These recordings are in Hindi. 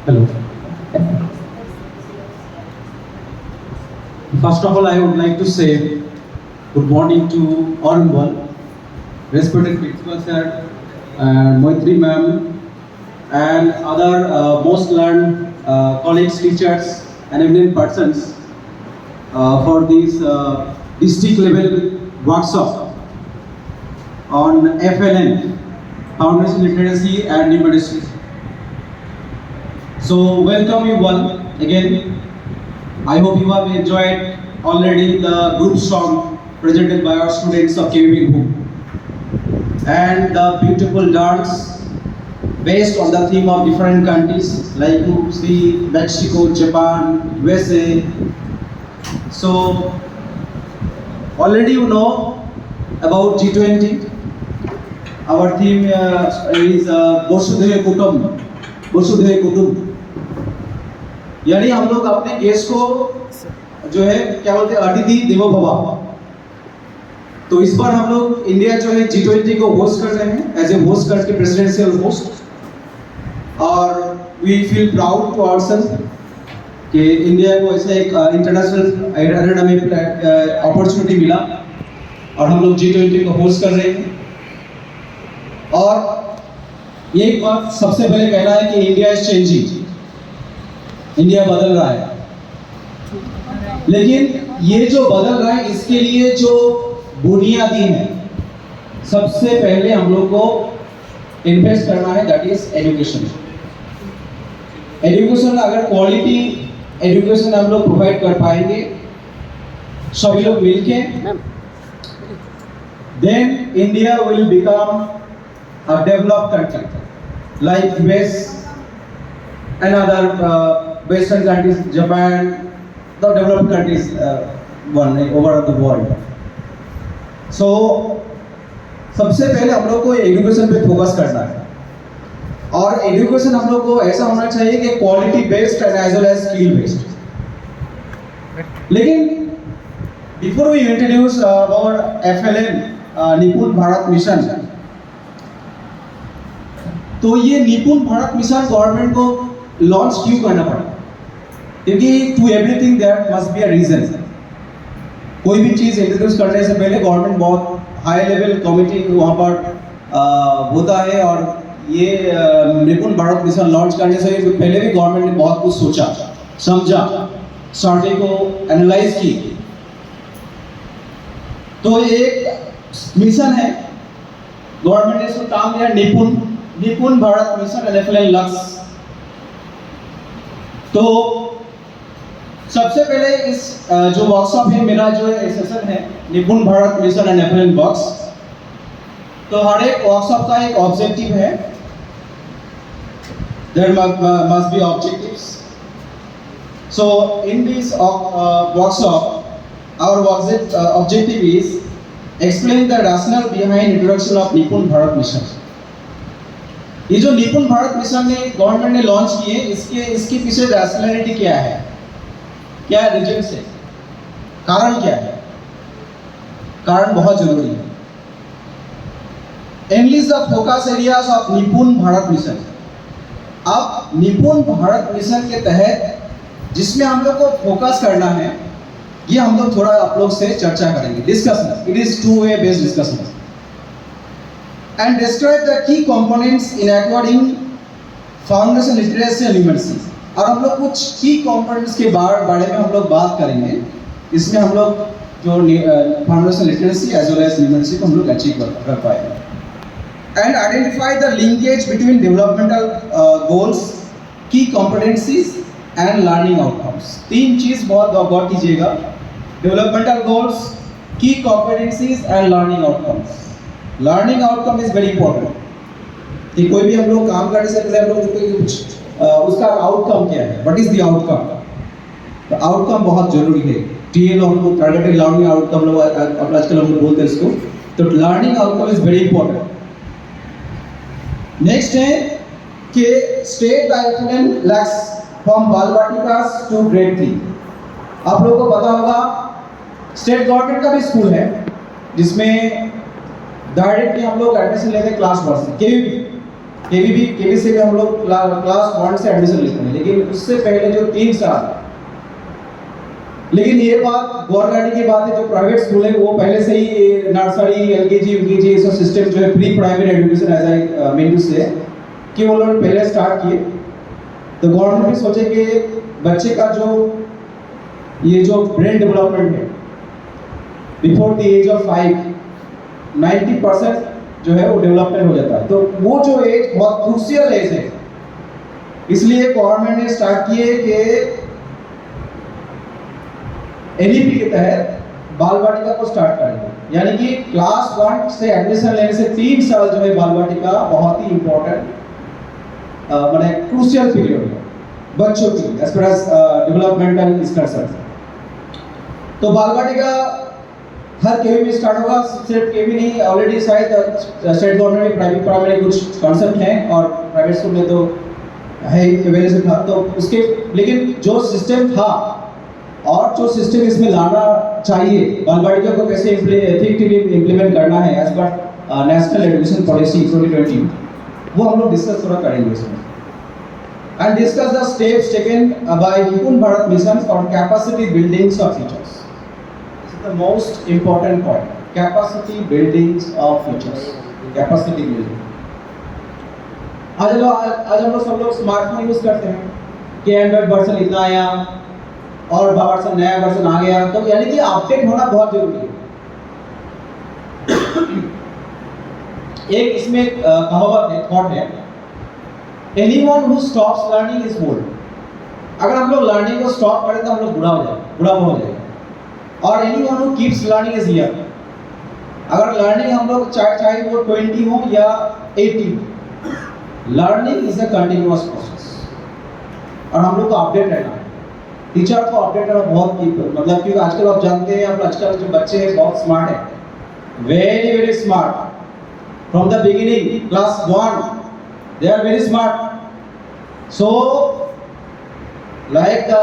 Hello. First of all, I would like to say good morning to all, respected principal sir, Moitri ma'am, and other most learned colleagues, teachers, and eminent persons for this district level workshop on FLN, Foundation Literacy and Numeracy. So welcome you all again. I hope you have enjoyed already the group song presented by our students of KVB group and the beautiful dance based on the theme of different countries like you see Mexico, Japan, USA. So already you know about G20. Our theme is Vasudhaiva Kutumbakam. Vasudhaiva Kutumbakam. यानी हम लोग अपने देश को जो है क्या बोलते हैं अतिथि देवो भव। तो इस बार हम लोग इंडिया जो है G20 को होस्ट कर रहे हैं एज ए होस्ट करके प्रेसिडेंशियल होस्ट और we feel proud to ourselves कि इंडिया को ऐसे एक इंटरनेशनल एरेना में अपॉर्चुनिटी मिला और हम लोग G20 को होस्ट कर रहे हैं। और एक बात सबसे पहले कहना है कि इंडिया इज चेंजिंग, इंडिया बदल रहा है, लेकिन ये जो बदल रहा है इसके लिए जो बुनियादी है सबसे पहले हम लोग को इन्वेस्ट करना है, दैट इज एजुकेशन। एजुकेशन अगर क्वालिटी एजुकेशन हम लोग प्रोवाइड कर पाएंगे सभी लोग मिलके, then India will become a developed country like US and other Western countries, Japan, the developed countries over the world. So सबसे पहले हम लोग को एजुकेशन पे फोकस करना है और एजुकेशन हम लोग को ऐसा होना चाहिए कि quality based and as well as skill based. लेकिन before we introduce our FLN Nipun Bharat mission, तो ये निपुण भारत मिशन गवर्नमेंट को लॉन्च क्यों करना पड़ा? क्योंकि to everything there must be a reason. कोई भी चीज़ इंट्रोड्यूस करने से पहले गवर्नमेंट बहुत हाई लेवल कमिटी वहाँ पर होता है और ये निपुण भारत मिशन लॉन्च करने से पहले भी गवर्नमेंट ने बहुत कुछ सोचा, समझा, सर्वे को एनालाइज की। तो एक मिशन है, गवर्नमेंट ने इसको नाम दिया निपुण भारत मिशन FLN लक्ष्य। तो सबसे पहले इस जो वर्कशॉप है, मेरा जो सेशन है Nipun Bharat mission and FLN box, तो हर एक वर्कशॉप का एक ऑब्जेक्टिव है, there must be objectives. So in this workshop our objective is explain the rationale behind introduction of Nipun Bharat mission. ये जो निपुण भारत मिशन ने गवर्नमेंट ने लॉन्च किए, इसके पीछे रैशनैलिटी क्या है, क्या रीजन से, कारण क्या है? कारण बहुत जरूरी है। Analyst the focus areas of Nipun Bharat mission. अब निपुण भारत मिशन के तहत जिसमें हम लोग को फोकस करना है, ये हम लोग थोड़ा आप लोग से चर्चा करेंगे, discussion. It is two way based discussion and describe the key components in acquiring foundation literacy and numeracy। और हम लोग कुछ की components के बारे में हम लोग बात करेंगे। इसमें हम लोग जो foundation literacy as well as numeracy को हम लोग अचीव कर पाएंगे। And identify the linkage between developmental goals, key competencies and learning outcomes। तीन चीज बहुत गौर कीजिएगा, developmental goals, key competencies and learning outcomes। Learning outcome is very important कि कोई भी हम लोग काम करने से पहले हम लोग उसका आउटकम क्या है, व्हाट इज द आउटकम। तो आउटकम बहुत जरूरी है। TL हम लोग टारगेटेड लर्निंग आउटकम लोग आजकल हम लोग बोलते हैं इसको। तो learning outcome is very important. Next है कि स्टेट द FLN लक्ष्य फ्रॉम बालवाटिका टू ग्रेड 3। आप लोगों को पता होगा स्टेट गवर्नमेंट का भी स्कूल है जिसमें डायरेक्टली हम लोग एडमिशन लेते हैं क्लास 1 से, केवी केबीसी में हम लोग क्लास 1 से एडमिशन लेते हैं, लेकिन उससे पहले जो 3 साल, लेकिन ये बात गवर्नमेंट की बात है, जो प्राइवेट स्कूल है वो पहले से ही नर्सरी, एलकेजी, यूकेजी ये सब सिस्टम जो है pre primary education as I mean say कि वो लोग पहले स्टार्ट किए। तो गवर्नमेंट भी सोचे कि बच्चे का जो ये जो ब्रेन डेवलपमेंट है बिफोर द एज ऑफ 5 90% जो है वो डेवलपमेंट हो जाता है। तो वो जो एज बहुत क्रूशियल एज है, इसलिए गवर्नमेंट ने स्टार्ट किए कि एनईपी के तहत बाल वाटिका को स्टार्ट करेंगे। यानी कि क्लास 1 से एडमिशन लेने से 3 साल जो है बाल वाटिका बहुत ही इंपॉर्टेंट माने क्रूशियल पीरियड है बच्चों की as far as developmental is concern. तो बाल वाटिका हर केवी में स्टार्ट होगा, सिर्फ केवी नहीं, ऑलरेडी शायद स्टेट गवर्नमेंट में प्राइवेट प्राइमरी कुछ कॉन्सेप्ट हैं और प्राइवेट स्कूल में तो है अवेलेबल था। तो उसके लेकिन जो सिस्टम था और जो सिस्टम इसमें लाना चाहिए, बाल वाटिका को कैसे इफेक्टिवली इम्प्लीमेंट करना है एज पर नेशनल एजुकेशन पॉलिसी 2020, वो हम लोग डिस्कस थोड़ा करेंगे इसमें। And discuss the steps taken by Nipun Bharat mission for capacity buildings of teachers. This is the most important point, capacity buildings of teachers, capacity building. आज हम लोग सब लोग स्मार्टफोन यूज करते हैं कि एंड्रॉइड वर्जन इतना आया और वर्जन नया वर्जन आ गया, तो यानी कि अपडेट होना बहुत जरूरी है। एक इसमें कहावत है, थॉट है, anyone who stops learning is old. अगर हम लोग लर्निंग को स्टॉप करें तो हम लोग बुढ़ापा हो जाएगा। और anyone who keeps learning is young. अगर लर्निंग हम लोग चाहे वो 20 हो या 80, learning is a continuous process और हम लोग को अपडेट रहना है। टीचर को अपडेट करना बहुत मतलब, क्योंकि आजकल आप जानते हैं आजकल जो बच्चे हैं बहुत स्मार्ट है, very very smart. From the beginning class 1 they are very smart. So like the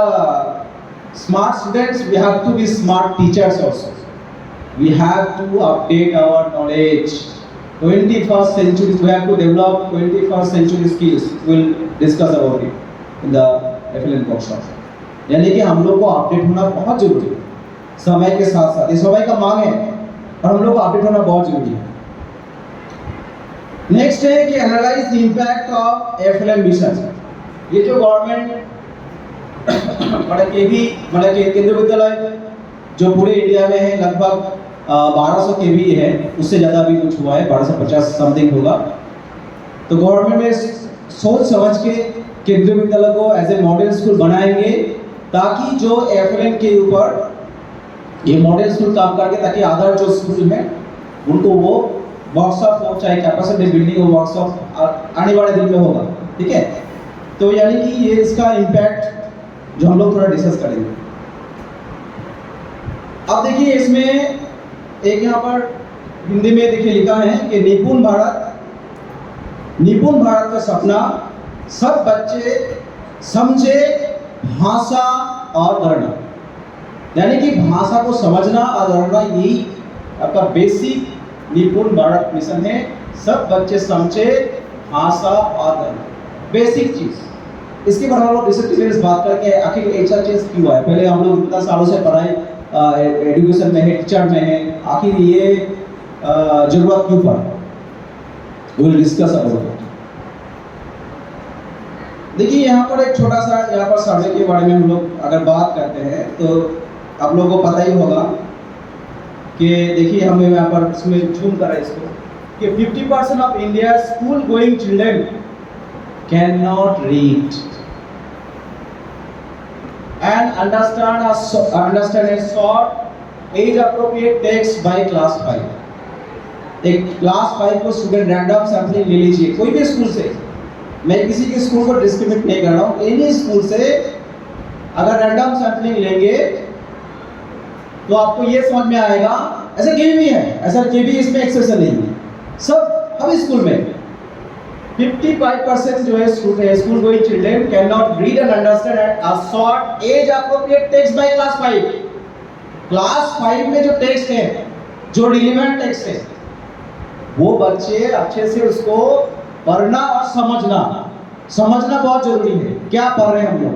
smart students, we have to be smart teachers also. We have to update our knowledge. 21st century, we have to develop 21st century skills. We'll discuss about it in the FLN workshop. यानी कि हम लोग को अपडेट होना बहुत जरूरी है समय के साथ साथ। ये समय का मांग है और हम लोग को अपडेट होना बहुत जरूरी है। नेक्स्ट है कि analyse the impact of FLN mission. ये जो गवर्नमेंट केंद्रीय विद्यालय जो पूरे इंडिया में है लगभग 1200 केवी है, उससे ज़्यादा भी कुछ हुआ है, 1250 समथिंग होगा। तो गवर्नमेंट ने सोच समझ के केंद्रीय विद्यालय को एज ए मॉडल स्कूल बनाएंगे ताकि जो एफएलएन के ऊपर ये मॉडल स्कूल काम करके, ताकि अदर जो स्कूल हैं उनको वो वर्कशॉप हो, चाहे कैपेसिटी बिल्डिंग हो, वर्कशॉप आने वाले दिन में होगा। ठीक है, तो यानी कि ये इसका इम्पैक्ट जो हम लोग थोड़ा डिस्कस करेंगे। अब देखिए इसमें एक यहाँ पर हिंदी में देखिए लिखा है कि निपुण भारत का सपना सब बच्चे समझे भाषा और गणना। यानी कि भाषा को समझना और गणना, यही आपका बेसिक निपुण भारत मिशन है। सब बच्चे समझे भाषा और गणना, बेसिक चीज। इसके बाद हम लोग डिस्कस बात करके आखिर ऐसा चीज क्यों है। पहले हम लोग इतना सालों से पढ़ाई एजुकेशन में है, टीचर में है, आखिर ये जरूरत क्यों पड़ा, वो डिस्कस अबाउट। देखिए यहाँ पर एक छोटा सा यहाँ पर सर्वे के बारे में हम लोग अगर बात करते हैं तो आप लोगों को पता ही होगा कि देखिए हमें यहाँ पर इसमें जूम करा इसको कि 50% of India school going children can not read and understand A short age appropriate text bye class 5। एक क्लास 5 को स्टूडेंट रैंडम सैंपलिंग ले लीजिए कोई भी स्कूल से, मैं किसी के स्कूल को डिस्क्रिमिनेट नहीं कर रहा हूँ, एनी स्कूल से अगर रैंडम सैंपलिंग लेंगे तो आपको ये समझ में आएगा। ऐसा केवी भी है, ऐसा केवी इसमें एक्सेप्शन नहीं है, सब हर स्कूल में 55% जो है school going children can not read and understand at a short age appropriate text bye class 5। Class 5 में जो टेक्स्ट है, जो रिलेवेंट टेक्स्ट है, वो बच्चे अच्छे से उसको पढ़ना और समझना, समझना बहुत जरूरी है। क्या पढ़ रहे हैं हम लोग?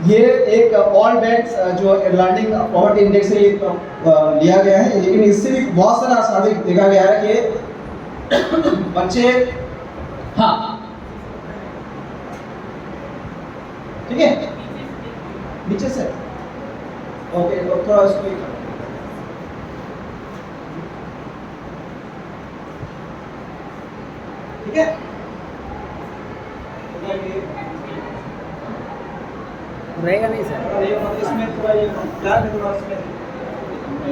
ये एक ऑल बैंक्स जो लर्निंग पॉवर्टी इंडेक्स से लिया गया है, लेकिन इससे भी बहुत सारा साबित देखा गया है कि बच्चे, हाँ ठीक है, नीचे से ओके, तो थोड़ा इसको ठीक है, रहेगा नहीं सर। इसमें थोड़ा ये प्लान है, थोड़ा इसमें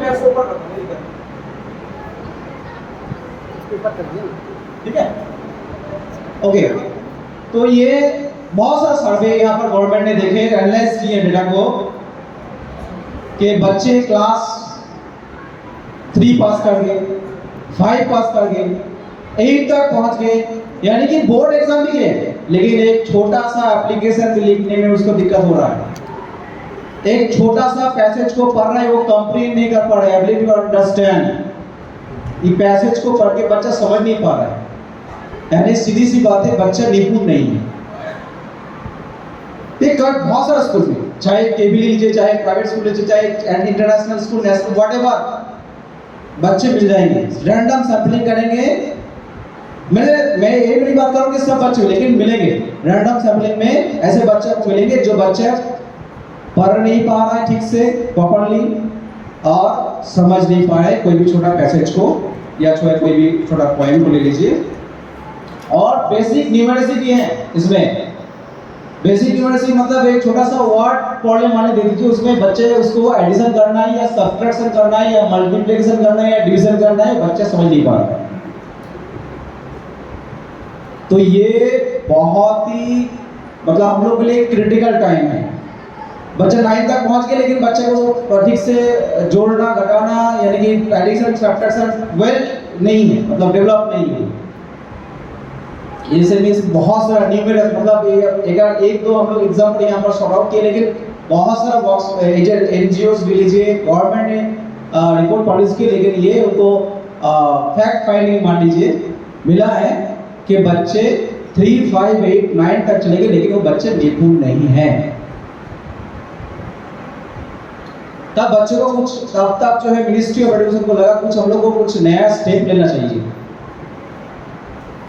मैं इसको ऊपर रखूंगा, इसके ऊपर कर दिया ना। ठीक है ओके। तो ये बहुत सारा सर्वे यहाँ पर गवर्नमेंट ने देखे, एनालाइज किए डेटा को कि बच्चे क्लास 3 पास कर गए, 5 पास कर गए, 8 तक पहुंच गए, यानी कि बोर्ड एग्जाम भी गए, लेकिन एक छोटा सा एप्लीकेशन लिखने में उसको दिक्कत हो रहा है, एक छोटा सा पैसेज को पढ़ रहा है, वो कंप्लीट नहीं कर पा रहा है, एबिलिटी टू अंडरस्टैंड, ये पैसेज को पढ़ के बच्चा समझ नहीं पा रहा है, यानी सीधी सी बात है, बच्चा निपुण नहीं है। एक बहुत सारा स्कूल में, चाहे केबीली लीजिए, चाहे प्राइवेट स्कूल लीजिए, चाहे इंटरनेशनल स्कूल, नेशनल, व्हाटएवर, बच्चे मिल जाएंगे, रैंडम सैंपलिंग करेंगे। मैं ये नहीं बात करूँ कि सब बच्चे, लेकिन मिलेंगे रैंडम सैंपलिंग में, ऐसे बच्चे मिलेंगे जो बच्चे पढ़ नहीं पा रहा है ठीक से प्रॉपर्ली और समझ नहीं पा रहे कोई भी छोटा पैसेज को, या कोई भी छोटा पॉइंट को ले लीजिए। और बेसिक न्यूमेरेसी भी है इसमें। बेसिक न्यूमेरेसी मतलब एक छोटा सा वर्ड प्रॉब्लम माने दे दीजिए, उसमें बच्चे उसको एडिशन करना है या सब्ट्रैक्शन करना है या मल्टीप्लिकेशन करना है या डिवीजन करना है, बच्चा समझ नहीं पा रहा है। तो ये बहुत ही मतलब हम लोग के लिए क्रिटिकल टाइम है। बच्चा 9 तक पहुंच गया, लेकिन बच्चे को ठीक से जोड़ना घटाना, यानी कि एडिशन सब्ट्रैक्शन वेल नहीं है, मतलब डेवलप नहीं है। ये बहुत सारा न्यूमेरस, मतलब एक दो हम लोग एग्जाम्पल यहाँ पर सॉर्ट आउट किए, लेकिन बहुत सारा बॉक्स एनजीओस भी लीजिए, गवर्नमेंट ने रिपोर्ट पब्लिश की, लेकिन ये उनको फैक्ट फाइंडिंग मान लीजिए मिला है कि बच्चे 3, 5, 8, 9 तक चले गए, लेकिन वो बच्चे निपुण नहीं हैं। तब बच्चों को कुछ तब जो है मिनिस्ट्री ऑफ एजुकेशन को लगा कुछ हम लोग को कुछ नया स्टेप लेना चाहिए,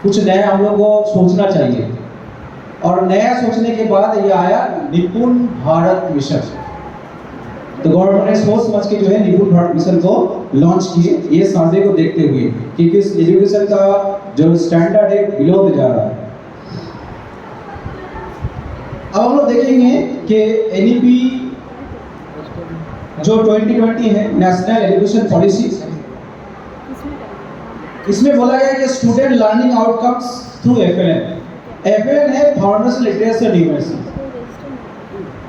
कुछ नया हम लोग को सोचना चाहिए, और नया सोचने के बाद ये आया निपुण भारत मिशन। तो गवर्नमेंट ने सोच समझ के जो है निपुण भारत मिशन को लॉन्च किए, ये सर्वे को देखते हुए कि किस एजुकेशन का जो स्टैंडर्ड है बिलो जा रहा है। अब हम लोग देखेंगे कि एनईपी जो 2020 है, नेशनल एजुकेशन पॉलिसी, इसमें बोला गया कि student learning outcomes through FLN. FLN है फाउंडेशन लिटरेसी एंड न्यूमेरेसी।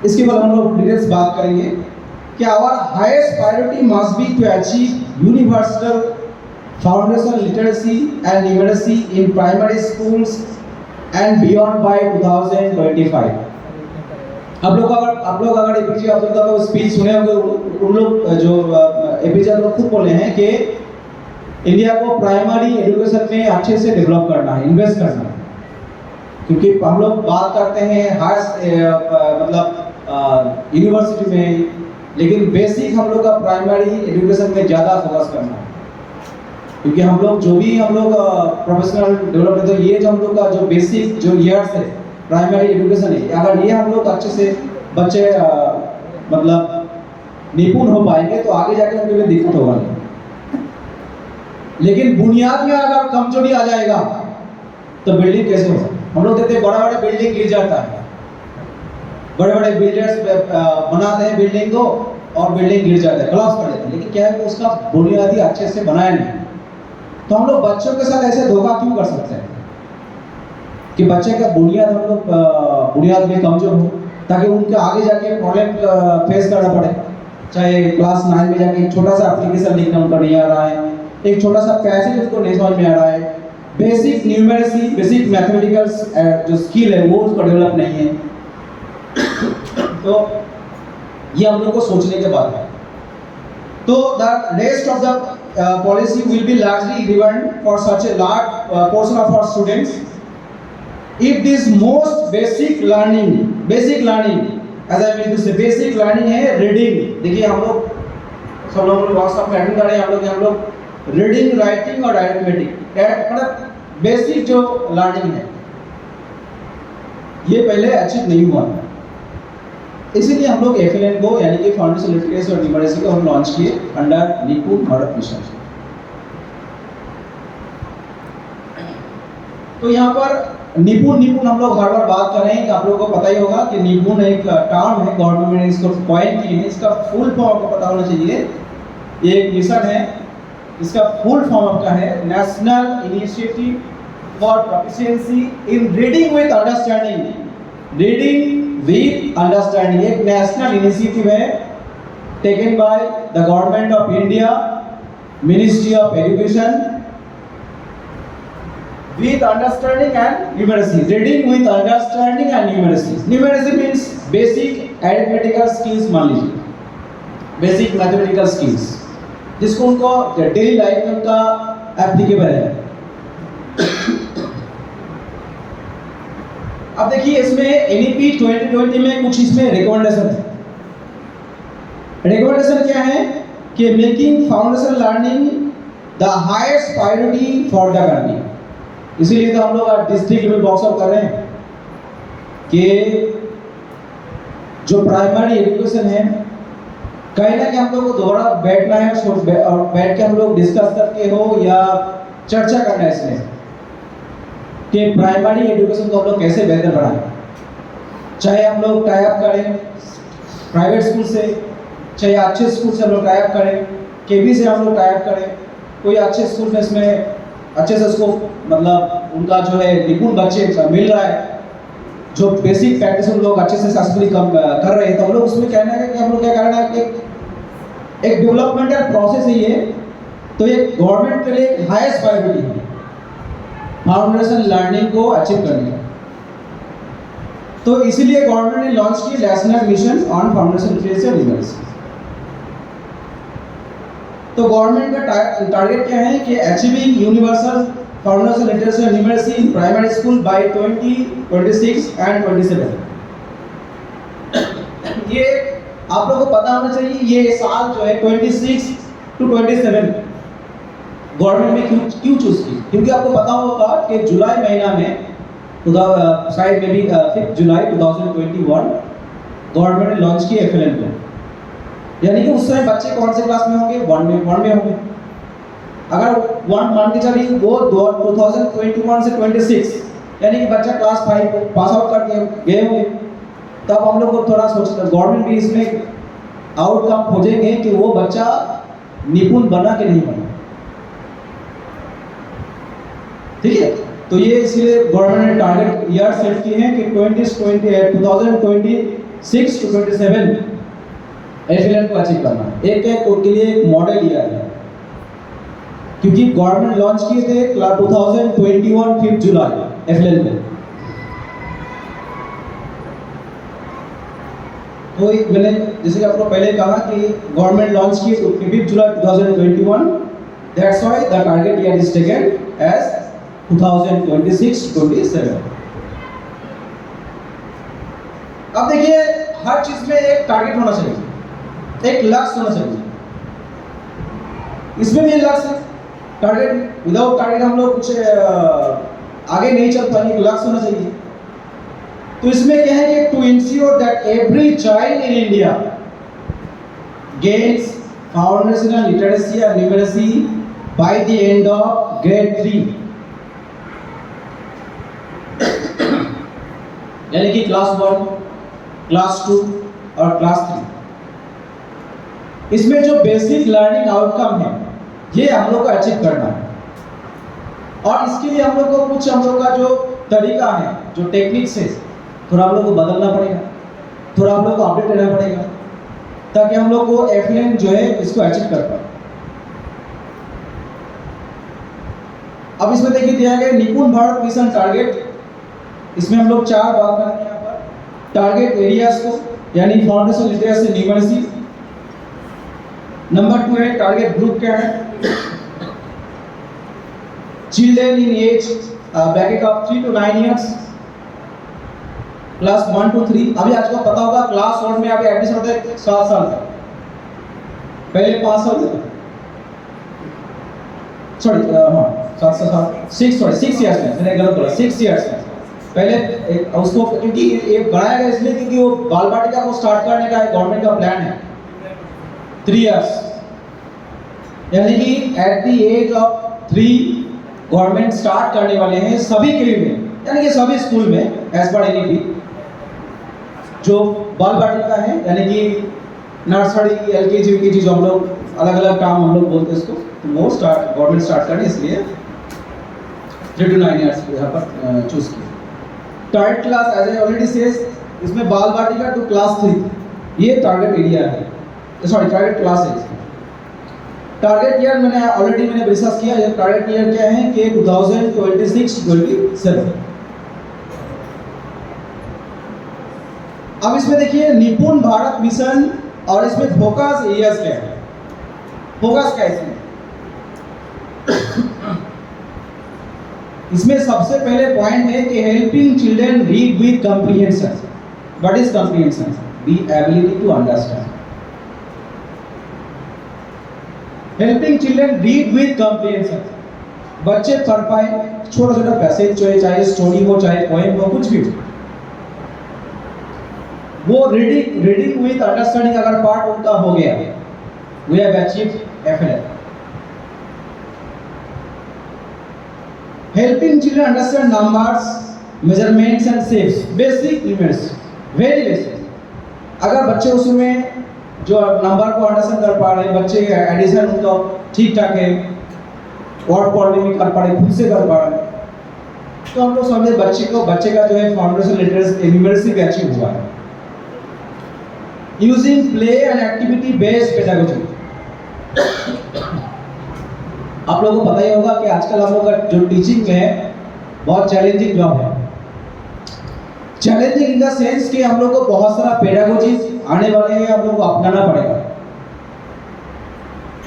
इसके बाद हम लोग डिटेल्स बात करेंगे कि our highest priority must be to achieve universal foundation literacy and numeracy in primary schools and beyond by 2025। आप लोग अगर एपीजे अब्दुल कलाम का स्पीच सुने होंगे, उन लोग जो एपीजे अब्दुल खुद बोले हैं कि इंडिया को प्राइमरी एजुकेशन में अच्छे से डेवलप करना है, इन्वेस्ट करना है, क्योंकि हम लोग बात करते हैं मतलब यूनिवर्सिटी में, लेकिन बेसिक हम लोग का प्राइमरी एजुकेशन में ज़्यादा फोकस करना है, क्योंकि हम लोग जो भी हम लोग प्रोफेशनल डेवलपमेंट, तो ये जो हम लोग का जो बेसिक जो ईयर्स है प्राइमरी एजुकेशन है, अगर ये हम लोग अच्छे से बच्चे मतलब निपुण हो पाएंगे तो आगे जाके उनके लिए दिक्कत होगा नहीं। लेकिन बुनियाद में अगर कमजोरी आ जाएगा तो बिल्डिंग कैसे होगा? हम लोग देखते हैं बड़ा बड़ा बिल्डिंग गिर जाता है, बड़े बड़े बिल्डर्स बनाते हैं बिल्डिंग को और बिल्डिंग गिर जाता है, कोलैप्स कर जाता है, लेकिन क्या है कि उसका बुनियादी अच्छे से बनाया नहीं। तो हम लोग बच्चों के साथ ऐसे धोखा क्यों कर सकते हैं कि बच्चे का बुनियाद हम लोग बुनियाद में कमजोर हो, ताकि उनके आगे जाके प्रॉब्लम फेस करना पड़े। चाहे क्लास 9 में जाके एक छोटा सा एप्लीकेशन लिखना उनको नहीं आ रहा है, एक छोटा सा पैसेज उनको नहीं समझ में आ रहा है, बेसिक न्यूमेरेसी, बेसिक मैथमेटिकल जो स्किल है वो उसको डेवलप नहीं है। तो ये हम लोग को सोचने के बाद है। तो the rest of the policy will be largely relevant for such a large portion of our students. If this most basic learning, as I mean to say, basic learning है reading. देखिए हम लोग सब लोग व्हाट्सएप में अटेंड कर रहे हैं, हम लोग रीडिंग, राइटिंग और अरिथमेटिक, मतलब बेसिक जो लर्निंग है ये पहले अचीव नहीं हुआ था। इसीलिए हम लोग FLN को यानी कि फाउंडेशन लिटरेसी और न्यूमरेसी को हम लॉन्च किए अंडर निपुण भारत मिशन। तो यहाँ पर निपुण हम लोग हर बार बात कर रहे हैं कि आप लोगों को पता ही होगा कि निपुण एक टर्म है, गवर्नमेंट ने इसको कॉइन किए हैं। इसका फुल फॉर्म आपको पता होना चाहिए। ये एक मिशन है, इसका फुल फॉर्म आपका है national initiative for proficiency in reading with understanding. Reading with understanding एक नेशनल इनिशिएटिव है taken by the government of India, ministry of education, with understanding and numeracy. Reading with understanding and numeracy. Numeracy means basic arithmetical skills, मान लीजिए basic mathematical skills, जिसको उनको डेली लाइफ में उनका एप्लीकेबल है। अब देखिए इसमें NEP 2020 में कुछ इसमें रिकमेंडेशन है। रिकमेंडेशन क्या है कि making foundation learning the highest priority for the country. इसीलिए तो हम लोग आज डिस्ट्रिक्ट लेवल वर्कशॉप कर रहे हैं कि जो प्राइमरी एजुकेशन है कहीं ना कहीं हम लोग को दोबारा बैठना है और बैठ के हम लोग डिस्कस करके हो या चर्चा करना है इसमें कि प्राइमरी एजुकेशन को हम लोग कैसे बेहतर बढ़ाएं। चाहे हम लोग टाई अप करें प्राइवेट स्कूल से, चाहे अच्छे स्कूल से हम लोग टाई अप करें, केवी से हम लोग टाई अप करें, कोई अच्छे स्कूल में इसमें अच्छे से उसको मतलब उनका जो है निपुण बच्चे मिल रहा है, जो बेसिक प्रैक्टिस हम लोग अच्छे से सक्सेसफुली कर रहे हैं, तो हम लोग उसमें कहना है कि हम लोग क्या करना है कि एक डेवलपमेंटल प्रोसेस है ये। तो ये गवर्नमेंट के लिए एक हाईएस्ट प्रायोरिटी है फाउंडेशन लर्निंग को अचीव करने का। तो इसीलिए गवर्नमेंट ने लॉन्च की national mission on foundation literacy and numeracy. तो गवर्नमेंट का टारगेट क्या है कि achieving universal foundation literacy and numeracy in primary school by 2026 and 27। ये आप लोगों को पता होना चाहिए ये साल जो है 26 to 27 गवर्नमेंट ने क्यों चूज की, क्योंकि आपको पता होगा कि जुलाई महीना में शायद में भी 5 जुलाई 2021 गवर्नमेंट ने लॉन्च की FLN को। यानी कि उस समय बच्चे कौन से क्लास में होंगे? 1 में होंगे। अगर 1 मान के चलिए वो 2021 से 26 यानी कि बच्चा क्लास 5 पास आउट कर गए होंगे। तब हम लोग को थोड़ा सोचना, गवर्नमेंट भी इसमें आउटकम खोजेंगे कि वो बच्चा निपुण बना कि नहीं बना। ठीक है, तो ये इसलिए गवर्नमेंट ने टारगेट ईयर सेट किए हैं कि 2026 to 27 FLN को अचीव करना है। एक के लिए एक मॉडल ईयर है, क्योंकि गवर्नमेंट लॉन्च किए थे 2021 5 जुलाई FLN में। तो मैंने जैसे कि आपको पहले कहा कि गवर्नमेंट लॉन्च किए तो 5 जुलाई 2021, that's why the target year is taken as 2026-27। अब देखिए हर चीज में एक टारगेट होना चाहिए, एक लक्ष्य होना चाहिए। इसमें भी लक्ष्य है, टारगेट विदाउट टारगेट हम लोग कुछ आगे नहीं चल पाएंगे, लक्ष्य होना चाहिए। तो इसमें क्या है कि to ensure that every child in India gains foundational literacy and numeracy by the end of grade 3, यानी कि क्लास 1, क्लास 2 और क्लास 3। इसमें जो बेसिक लर्निंग आउटकम है ये हम लोग को अचीव करना है, और इसके लिए हम लोग को कुछ हम लोग का जो तरीका है, जो टेक्निक्स है, थोड़ा हम लोग को बदलना पड़ेगा, थोड़ा हम लोग को अपडेट रहना पड़ेगा, ताकि हम लोग को FLN जो है इसको अचीव कर पाए। अब इसमें देखिए दिया गया निपुण भारत मिशन टारगेट। इसमें हम लोग 4 बात करेंगे यहाँ पर। टारगेट एरियाज को यानी फाउंडेशन लिटरेसी न्यूमरेसी। नंबर 2 है टारगेट ग्रुप क्या है, children in age bracket of 3 to 9 years, class 1 to 3। अभी आज को पता होगा क्लास 1 में अभी एडमिशन होता है 7 साल तक, पहले 5 साल तक, सॉरी हाँ 6 इयर्स में, मैंने गलत बोला, 6 इयर्स में पहले उसको, क्योंकि ये बढ़ाया गया इसलिए क्योंकि वो बाल बाटिका को स्टार्ट करने का गवर्नमेंट का प्लान है 3 इयर्स, यानी कि at the age of 3 government start करने वाले हैं सभी के में, यानी कि सभी स्कूल में एज पर एनईपी जो बाल बाटिका है, यानी कि नर्सरी, एलकेजी, यूकेजी, जो हम लोग अलग अलग काम हम लोग बोलते हैं इसको, तो वो गवर्नमेंट स्टार्ट करें इसलिए 3 to 9 इयर्स यहाँ पर चूज किया। Target class as I already says, इसमें बाल बाटिका टू क्लास 3 ये टारगेट एरिया है, सॉरी टारगेट क्लास है। टारगेट ईयर मैंने डिस्कस किया, ये टारगेट ईयर क्या है कि 2026-27। अब इसमें देखिए निपुण भारत मिशन और इसमें फोकस एरियाज क्या है, फोकस क्या है इसमें सबसे पहले पॉइंट है कि helping children read with comprehension. What is comprehension? The ability to understand. Helping children read with comprehension, बच्चे पढ़ पाए छोटा छोटा पैसेज, चाहे स्टोरी हो, चाहे पोएम हो, कुछ भी हो, वो रीडिंग विद अंडरस्टैंडिंग अगर पार्ट उनका हो गया, we have achieved FL. Helping children understand numbers, measurements and shapes, basic units, very basic. अगर बच्चे उसमें जो नंबर को अंडरस्टैंड कर पा रहे हैं, बच्चे एडिशन उनका ठीक ठाक है, वर्ड पढ़ने में कर पा रहे, खुद से कर पा रहे, तो हम लोग समझे बच्चे का जो है फाउंडेशन लिटरेसी अचीव हुआ है। Using play and activity based pedagogy. आप लोगों को पता ही होगा कि आजकल हम लोग का जो टीचिंग में है बहुत चैलेंजिंग जॉब है। चैलेंजिंग इन द सेंस कि हम लोग को बहुत सारा पेडागोजी आने वाले हैं, हम लोग को अपनाना पड़ेगा।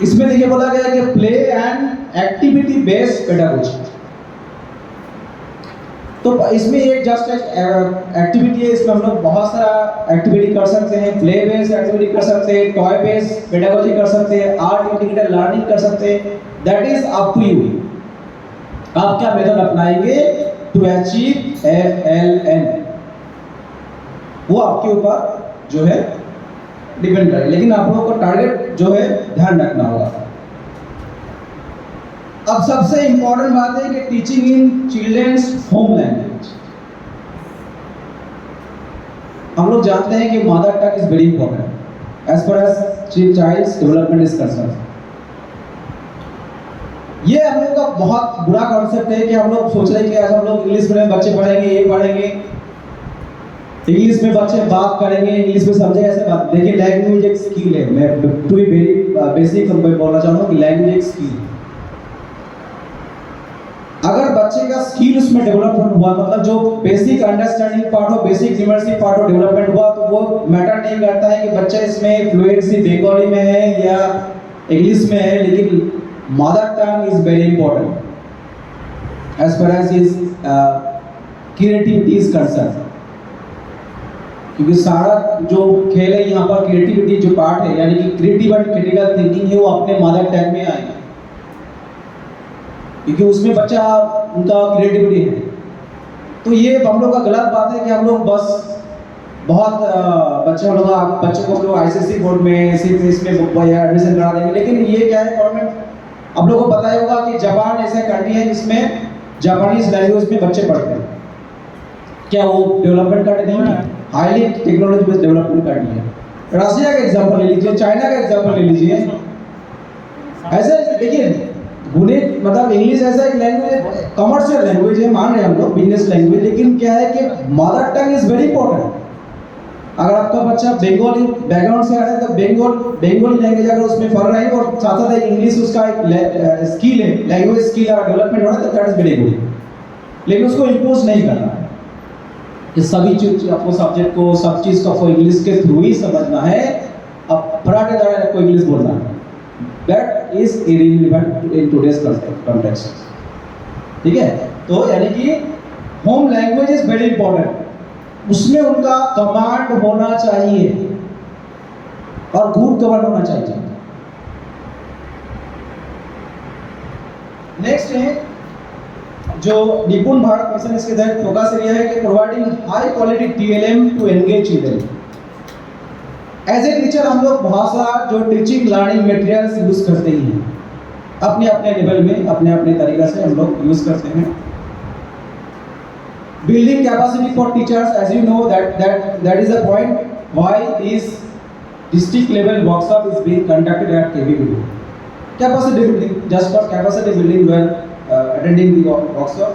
इसमें देखिए बोला गया है कि play and activity based pedagogy, तो इसमें एक जस्ट एक्टिविटी है, इसमें हम लोग बहुत सारा एक्टिविटी कर सकते हैं, प्ले बेस्ड एक्टिविटी कर सकते हैं, टॉय बेस्ड पेडागोजी कर सकते हैं, आर्ट इंटीग्रेटेड लर्निंग कर सकते हैं। That is up to you, आप क्या मेथड अपनाएंगे टू अचीव FLN, वो आपके ऊपर जो है डिपेंड करे, लेकिन आप लोगों को टारगेट जो है ध्यान रखना होगा। अब सबसे इंपॉर्टेंट बात है कि teaching in children's home language. हम लोग जानते हैं कि mother tongue is very important as far as child's development is concern. ये हम लोग का बहुत बुरा कॉन्सेप्ट है कि हम लोग सोच रहे हैं कि आज हम लोग इंग्लिश मीडियम बच्चे पढ़ेंगे, ये पढ़ेंगे, इंग्लिश में बच्चे बात करेंगे, इंग्लिश में समझेंगे, ऐसे बात। देखिए लैंग्वेज एक स्किल है, मैं टू बी वेरी बेसिक बोलना चाहूँगा कि लैंग्वेज एक स्किल है। अगर बच्चे का स्किल उसमें डेवलपमेंट हुआ, मतलब जो बेसिक अंडरस्टैंडिंग पार्ट हो, बेसिक न्यूमरेसी पार्ट हो डेवलपमेंट हुआ, तो वो मैटर नहीं करता है कि बच्चा इसमें फ्लुएंसी बंगाली में है या इंग्लिश में है, लेकिन mother tongue is very important as far as his creativity is concern. क्योंकि सारा जो खेल है यहाँ पर क्रिएटिविटी जो पार्ट है, यानी कि क्रिएटिव एंड क्रिटिकल थिंकिंग है, वो अपने मदर टंग में आएगा, क्योंकि उसमें बच्चा उनका क्रिएटिविटी है। तो ये हम लोग का गलत बात है कि हम लोग बस बहुत बच्चों को हम लोग ICSE बोर्ड में सिर्फ इसमें एडमिशन करा देंगे, लेकिन ये क्या है गवर्नमेंट, आप लोगों को पता ही होगा कि जापान ऐसा कंट्री है जिसमें जापानीज लैंग्वेज में बच्चे पढ़ते हैं। क्या वो डेवलपमेंट कंट्री नहीं है? Highly technology based development country है। रशिया का एग्जांपल ले लीजिए, चाइना का एग्जांपल ले लीजिए। ऐसे देखिए गणित मतलब इंग्लिश ऐसा एक लैंग्वेज, कमर्शियल लैंग्वेज है, मान रहे हैं हम लोग बिजनेस लैंग्वेज, लेकिन क्या है कि mother tongue is very important. अगर आपका बच्चा बंगाली बैकग्राउंड से आ रहा है तो बंगाली लैंग्वेज अगर उसमें पढ़ रहा है और साथ साथ इंग्लिश उसका एक स्किल है, लैंग्वेज स्किल अगर डेवलपमेंट हो रहा है तो दैट इज वेरी गुड। लेकिन उसको इम्पोज नहीं करना है कि सभी चीज आपको सब्जेक्ट को, सब चीज को आपको इंग्लिश के थ्रू ही समझना है। अब पराठे दाने आपको इंग्लिश बोलना है, that is irrelevant in today's context. ठीक है, तो यानी कि home language is very important, उसमें उनका कमांड होना चाहिए और गुड कमांड होना चाहिए। नेक्स्ट है जो निपुण भारत मिशन, इसके तहत फोकस एरिया है कि providing high quality TLM to engage children. As a teacher हम लोग बहुत सारा जो टीचिंग लर्निंग मटेरियल्स यूज करते ही हैं, अपने अपने लेवल में अपने अपने तरीके से हम लोग यूज करते हैं। Building capacity for teachers, as you know that is the point why this district level workshop is being conducted at KBBU. Capacity building, just for capacity building when attending the workshop.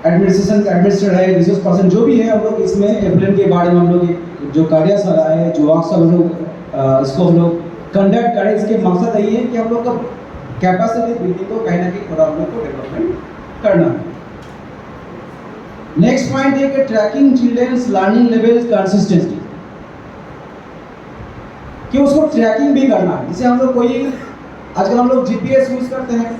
Administrator है, रिसोर्स पर्सन जो भी है, हम लोग इसमें एप्लन के बारे में हम लोग जो कार्यशाला है, जो वर्कशॉप हम लोग इसको हम लोग कंडक्ट करें, इसके मकसद यही है कि हम लोग का कैपेसिटी बिल्डिंग को कहीं ना कहीं थोड़ा हम लोग को डेवलपमेंट करना है। नेक्स्ट पॉइंट है कि tracking children's learning level consistently, कि उसको ट्रैकिंग भी करना है। जैसे हम लोग कोई आजकल हम लोग जीपीएस यूज करते हैं,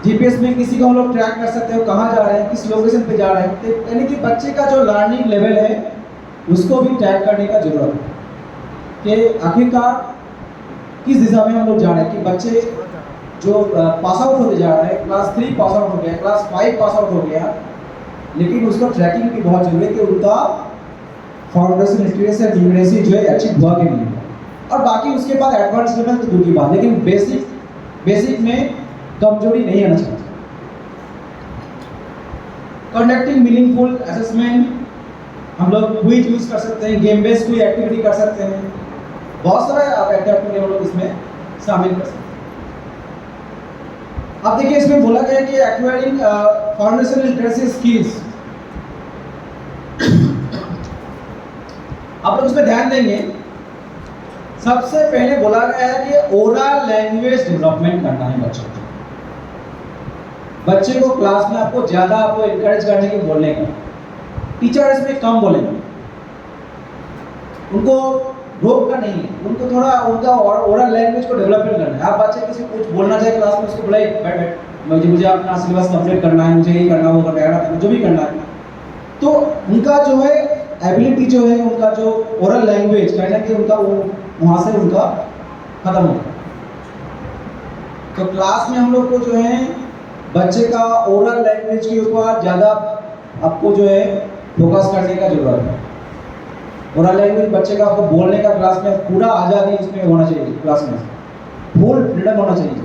जीपीएस में किसी को हम लोग ट्रैक कर सकते हो कहाँ जा रहे हैं, किस लोकेशन पे जा रहे हैं, तो यानी कि बच्चे का जो लर्निंग लेवल है उसको भी ट्रैक करने का जरूरत है कि आखिरकार किस दिशा में हम लोग जा रहे हैं। कि बच्चे जो पास आउट होते जा रहे हैं, क्लास 3 पास आउट हो गया, क्लास 5 पास आउट हो गया, लेकिन उसको ट्रैकिंग भी बहुत जरूरी है कि उनका फाउंडेशन लिटरेसी और न्यूमरेसी जो है अचीव हुआ कि नहीं, और बाकी उसके बाद एडवांस लेवल तो दूर की बात, लेकिन बेसिक में कमजोरी नहीं आना चाहिए। कंडक्टिंग मीनिंगफुल असेसमेंट, हम लोग क्विज यूज कर सकते हैं, गेम बेस्ड कोई एक्टिविटी कर सकते हैं, बहुत सारा एक्टिविटी हम लोग इसमें शामिल कर सकते हैं। अब देखिए इसमें बोला गया कि एक्वायरिंग फाउंडेशनल लिटरेसी स्किल्स, आप लोग उसमें ध्यान देंगे, सबसे पहले बोला गया है कि ओरल लैंग्वेज डेवलपमेंट करना है बच्चों को। बच्चे को क्लास में आपको ज्यादा आपको इनकरेज करने के बोलने का, टीचर इसमें कम बोलेंगे, उनको रोक का नहीं है, उनको थोड़ा उनका ओरल लैंग्वेज को डेवलपमेंट करना है। आप बच्चे किसी कुछ बोलना चाहे क्लास में, उसको बुलाइए, बैठ मुझे अपना सिलेबस कंप्लीट करना है, मुझे ये करना वो करना है, जो भी करना है, तो उनका जो है एबिलिटी जो है, उनका जो ओरल लैंग्वेज कहना कि उनका वो वहाँ से उनका खत्म होगा। तो क्लास में हम लोग को जो है बच्चे का ओरल लैंग्वेज के ऊपर ज़्यादा आपको जो है फोकस करने का जरूरत है। ओरल लैंग्वेज बच्चे का आपको बोलने का क्लास में पूरा आज़ादी इसमें होना चाहिए, क्लास में फुल फ्रीडम होना चाहिए।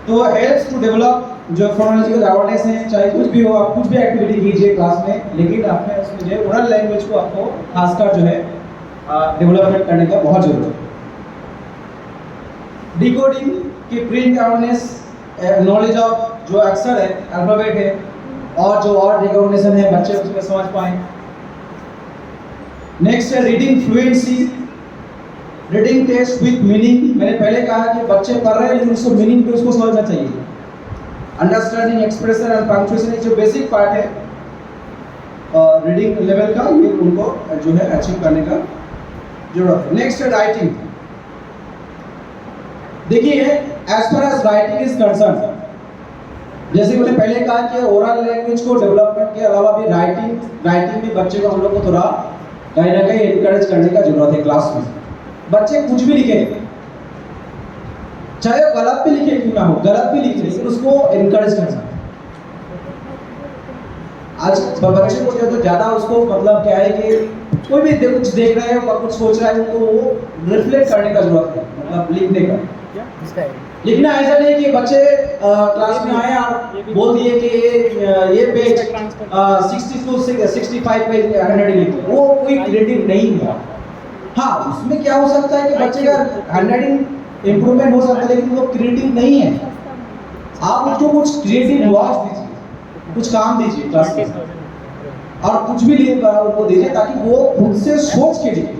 तो हेल्प्स टू डेवलप जो फोनोलॉजिकल अवेयरनेस है, चाहे कुछ भी हो, आप कुछ भी एक्टिविटी कीजिए क्लास में, लेकिन आपने उसमें जो ओरल लैंग्वेज को आपको खासकर जो है डेवलपमेंट करने का बहुत जरूरत है। डिकोडिंग की प्रिंट अवेयरनेस, नॉलेज ऑफ जो अक्षर है, अल्फाबेट है, और जो और रिकॉग्निशन है, बच्चे उसमें समझ पाएं। नेक्स्ट है reading fluency, reading test with meaning. मैंने पहले कहा कि बच्चे पढ़ रहे हैं लेकिन उसको मीनिंग पे उसको समझना चाहिए। अंडरस्टैंडिंग एक्सप्रेशन एंड पंक्चुएशन जो बेसिक पार्ट है रीडिंग लेवल का, ये उनको जो है अचीव करने का जरूरत है। नेक्स्ट है राइटिंग। देखिए as far as writing is concern, जैसे मैंने पहले कहा कि ओरल लैंग्वेज को डेवलपमेंट के अलावा भी राइटिंग में बच्चे को हम लोग को थोड़ा कहीं ना कहीं एनकरेज करने का जरूरत है। क्लास में बच्चे कुछ भी लिखे, चाहे वो गलत भी लिखे क्यों ना हो, गलत भी लिखे, लेकिन उसको एनकरेज करना। आज बच्चे को जो ज्यादा उसको मतलब क्या है कि कोई भी कुछ देख रहे हो, कुछ सोच रहा है, उनको वो रिफ्लेक्ट करने का जरूरत है, मतलब लिखने का। लिखना ऐसा नहीं कि बच्चे क्लास में आए और बोल दिए कि ये पेज 62 से 65 पेज हैंडराइटिंग लिखो, वो कोई क्रिएटिव नहीं हुआ। हाँ, उसमें क्या हो सकता है कि बच्चे का हैंडराइटिंग इंप्रूवमेंट हो सकता है, लेकिन वो क्रिएटिव नहीं है। आप उसको कुछ क्रिएटिव वर्क दीजिए, कुछ काम दीजिए क्लास में, और कुछ भी उनको दीजिए ताकि वो खुद से सोच के लिखे।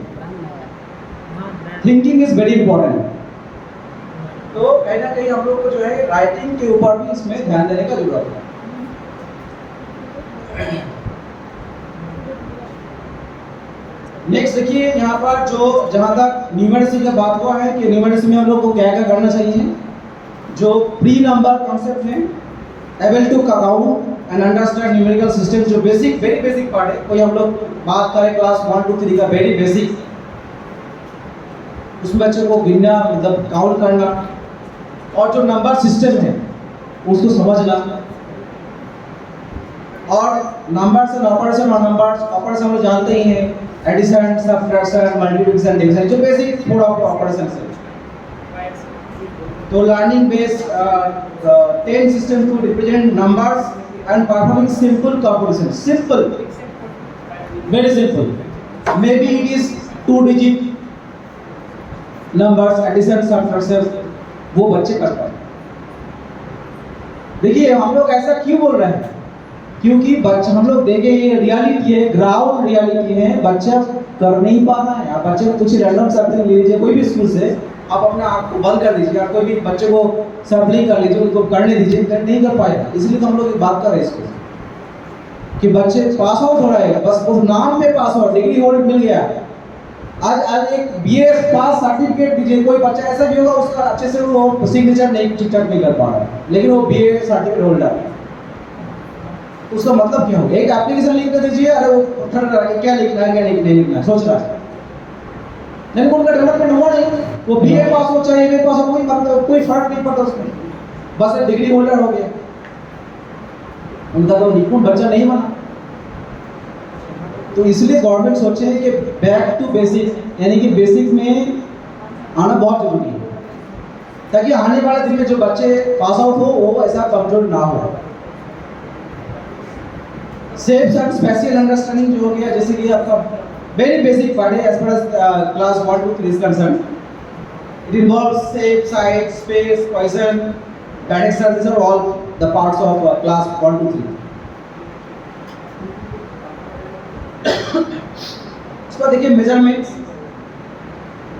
Thinking is very important. तो कहीं ना कहीं हम लोग को जो है राइटिंग के ऊपर भी इसमें ध्यान देने का जरूरत है। नेक्स्ट देखिए यहाँ पर जो जहाँ तक न्यूमरेसी का बात हुआ है कि न्यूमरेसी में हम लोग को क्या क्या करना चाहिए। जो प्री नंबर कॉन्सेप्ट है, able to count and understand numerical system, जो बेसिक वेरी बेसिक पार्ट है। कोई हम लोग बात करें क्लास 1 2 3 का वेरी बेसिक, उसमें बच्चों को गिनना मतलब काउंट करना, और जो नंबर सिस्टम है उसको समझना, और नंबर्स एंड ऑपरेशन, और नंबर्स ऑपरेशन हम लोग जानते ही हैं, एडिशन, सब्ट्रैक्शन, मल्टीप्लिकेशन, डिवीजन, जो बेसिक मोड ऑफ ऑपरेशन है। तो learning base 10 system to represent numbers and performing simple computation, simple, very simple, maybe it is 2 digit numbers, addition, subtraction, वो बच्चे कर पाए। देखिए हम लोग ऐसा क्यों बोल रहे हैं, क्योंकि बच्चे हम लोग देखे ये रियलिटी है, ग्राउंड रियलिटी है, बच्चा कर नहीं पा रहा है। आप बच्चे को कुछ रैंडम सैम्पलिंग ले लीजिए कोई भी स्कूल से, आप अपने आप को बंद कर दीजिए, और कोई भी बच्चे को सैम्पलिंग कर लीजिए, उनको करने दीजिए, नहीं कर पाएगा। इसलिए तो हम लोग बात कर रहे हैं इसको कि बच्चे पास आउट हो रहे हैं, बस उस नाम में पास आउट, डिग्री होल्ड मिल गया। आज एक बीएस पास सर्टिफिकेट दीजिए, कोई बच्चा ऐसा भी होगा उसका अच्छे से वो सिग्नेचर नहीं ठीक ठाक नहीं कर पा रहा है, लेकिन वो बीए सर्टिफिकेट होल्डर है, उसका मतलब क्या होगा? एक एप्लीकेशन लिख कर दीजिए, अरे वो उठा रहा है क्या लिखना है क्या नहीं लिखना है, सोच रहा है, लेकिन उनका डेवलपमेंट हुआ नहीं। वो बीए पास हो चाहे एमए पास हो, कोई मतलब कोई फर्क नहीं पड़ता उसमें, बस एक डिग्री होल्डर हो गया, उनका तो निपुण बच्चा नहीं बना। तो इसलिए गवर्नमेंट सोचे है कि बैक टू बेसिक, यानी कि बेसिक में आना बहुत जरूरी है, ताकि आने वाले दिन में जो बच्चे पास आउट हो वो ऐसा कमजोर ना हो। सेफ्स एंड स्पेशल अंडरस्टैंडिंग जो हो गया, जैसे कि आपका वेरी बेसिक पार्ट है as per as class 1 2 3 is concern, it involves shape, size, space, position, direction, this are all the parts of class 1 2 3। इसको देखिए मेजरमेंट्स,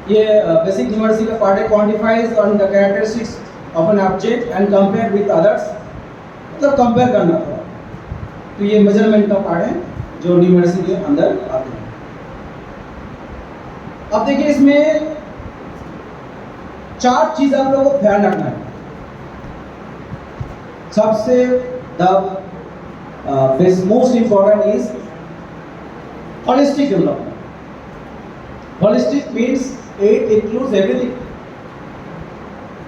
ये बेसिक न्यूमेरिकल का पार्ट है, quantifies on the characteristics of an object and compare with others, मतलब कंपेयर करना था। तो ये मेजरमेंट का पार्ट है जो न्यूमेरिकल के अंदर आते हैं। अब देखिए इसमें 4 चीज आप लोगों को ध्यान रखना है। सबसे the most important is holistic development. Holistic means it includes everything,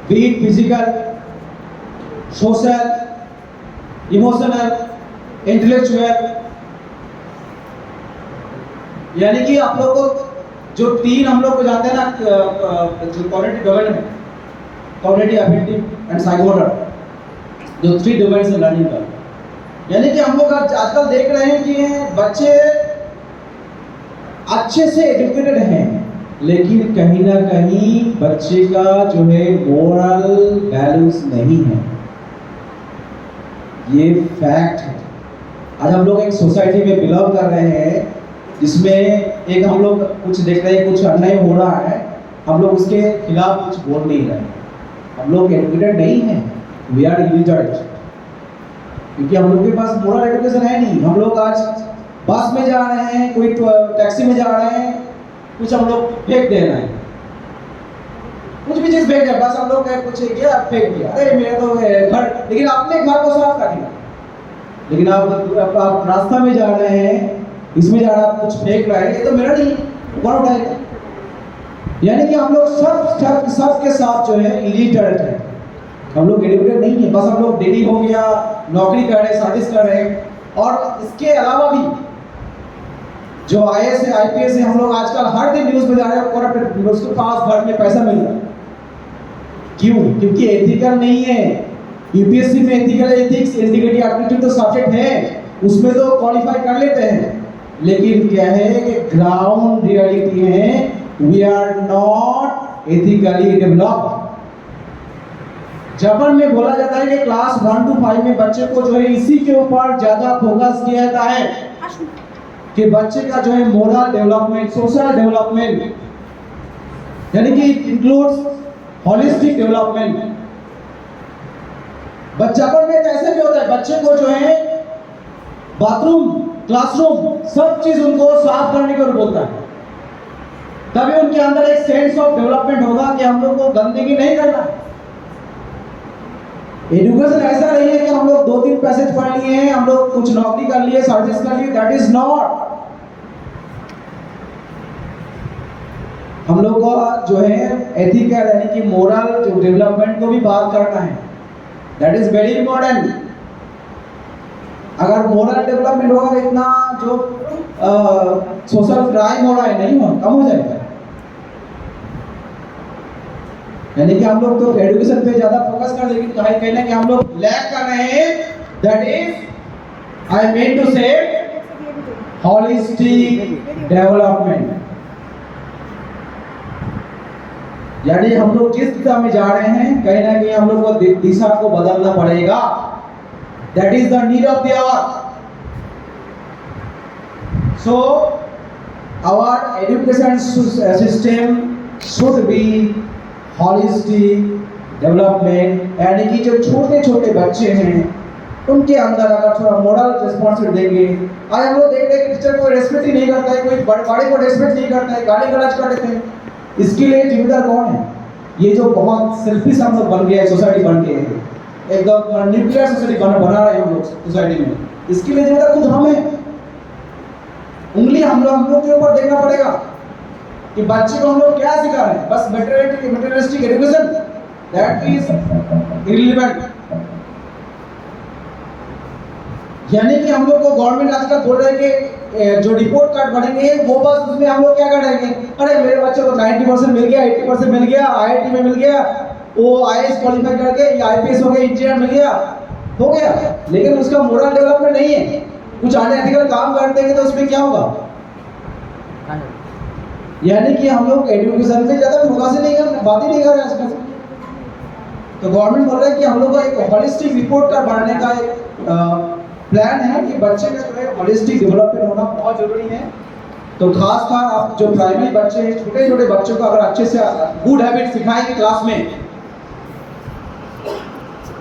be it physical, social, emotional, intellectual। यानी कि आप लोग को जो 3 हम लोग को जानते हैं ना, जो कॉग्निटिव डोमेन है, कॉग्निटिव, अफेक्टिव एंड साइकोमोटर, जो 3 डोमेन है लर्निंग का। यानी कि हम लोग आजकल देख रहे हैं कि बच्चे अच्छे से एजुकेटेड हैं, लेकिन कहीं ना कहीं बच्चे का जो है मोरल वैल्यूज नहीं है, ये फैक्ट है। आज हम लोग एक सोसाइटी में बिलोंग कर रहे हैं जिसमें एक हम लोग कुछ देख रहे हैं, कुछ अन्याय हो रहा है, हम लोग उसके खिलाफ कुछ बोल नहीं रहे। हम लोग एजुकेटेड नहीं हैं, वी आर इलिटरेट, क्योंकि हम लोग के पास मोरल एजुकेशन है नहीं। हम लोग आज बस में जा रहे हैं, कोई टैक्सी में जा रहे हैं, कुछ हम लोग फेंक दे रहे हैं, कुछ भी चीज फेंक दिया, बस हम लोग कुछ किया फेंक दिया, अरे मेरा तो घर, लेकिन अपने घर को साफ रखना। लेकिन आप रास्ता में जा रहे हैं, इसमें जा रहे हैं, आप कुछ फेंक रहे हैं, ये तो मेरा नहीं, कौन उठाएगा? यानी कि हम लोग सब के साथ जो है इलिटरेट है, हम लोग एजुकेटेड नहीं है, बस हम लोग डिग्री हो गया, नौकरी कर रहे हैं, सर्विस कर रहे हैं। और इसके अलावा भी जो आईएएस है, आईपीएस है, हम लोग आजकल हर दिन न्यूज में जा रहे हैं, करप्ट, उसके पास घर में पैसा मिल रहा है। क्यों? क्योंकि एथिकल नहीं है। यूपीएससी में एथिकल, एथिक्स, इंटीग्रिटी, एप्टीट्यूड तो सब्जेक्ट है, उसमें तो क्वालिफाई कर लेते हैं, लेकिन क्या है कि ग्राउंड रियलिटी है, we are not ethically developed. जबन में बोला जाता है कि क्लास 1 to 5 में बच्चे को जो है इसी के ऊपर ज्यादा फोकस किया जाता है कि बच्चे का जो है मोरल डेवलपमेंट, सोशल डेवलपमेंट, यानी कि इंक्लूड्स होलिस्टिक डेवलपमेंट। बच्चापन में कैसे भी होता है, बच्चे को जो है बाथरूम, क्लासरूम, सब चीज उनको साफ करने को बोलता है, तभी उनके अंदर एक सेंस ऑफ डेवलपमेंट होगा कि हम लोग को गंदगी नहीं करना। एजुकेशन ऐसा नहीं है कि हम लोग 2-3 पैसेज पढ़ लिए हैं, हम लोग कुछ नौकरी कर लिए, सर्विस कर लिए, दैट इज नॉट। हम लोग को जो है एथिकल यानी कि मोरल जो डेवलपमेंट को भी बात करना है, दैट इज वेरी इंपॉर्टेंट। अगर मोरल डेवलपमेंट होगा तो इतना जो सोशल क्राइम हो रहा है नहीं हो, कम हो जाएगा। यानी कि हम लोग तो एजुकेशन पे ज्यादा फोकस कर, लेकिन कहीं ना कि हम लोग लैक कर रहे हैं। That is I mean to say holistic development. यानी हम लोग जिस दिशा में जा रहे हैं कहीं ना कहीं हम लोग को दिशा को बदलना पड़ेगा। That is the need of the hour. So our education system should be holistic development, यानी कि जो छोटे छोटे बच्चे हैं उनके अंदर अगर थोड़ा मोरल रिस्पॉन्सिबिलिटी देंगे। आज हम लोग देख रहे हैं कि टीचर को रेस्पेक्ट ही नहीं करता है, कोई बड़े को रेस्पेक्ट नहीं करता है, गाली गलौज कर देते हैं। इसके लिए जिम्मेदार कौन है? ये जो बहुत सेल्फिश हम लोग बन गए हैं, सोसाइटी बन गए हैं, एकदम न्यूक्लियर सोसाइटी बना रहे हैं हम लोग सोसाइटी में। इसके लिए जिम्मेदार खुद हम हैं। उंगली हम लोग के ऊपर देखना पड़ेगा कि बच्चे को हम लोग क्या सिखा रहे हैं। बस materialistic education, that is irrelevant. यानी कि हम लोग को गवर्नमेंट आजकल बोल रहे हैं कि जो रिपोर्ट कार्ड बनेंगे वो बस उसमें हम लोग क्या करेंगे, अरे मेरे बच्चे को 90% मिल गया, 80% मिल गया, IIT में मिल गया, वो IAS क्वालिफाई करके या IPS हो गया, इंजीनियर मिल गया, हो गया। लेकिन उसका मोरल डेवलपमेंट नहीं है। कुछ अनएथिकल काम कर देंगे तो उसमें क्या होगा? यानी कि हम लोग एजुकेशन पे ज्यादा फोकस ही नहीं कर, बात ही नहीं कर रहे आजकल। तो गवर्नमेंट बोल रहा है कि हम लोग को एक होलिस्टिक रिपोर्ट कार्ड बनाने का एक प्लान है कि बच्चे का जो है होलिस्टिक डेवलपमेंट होना बहुत जरूरी है। तो खासकर आप जो प्राइमरी बच्चे हैं, छोटे छोटे बच्चों को अगर अच्छे से गुड हैबिट सिखाएंगे क्लास में,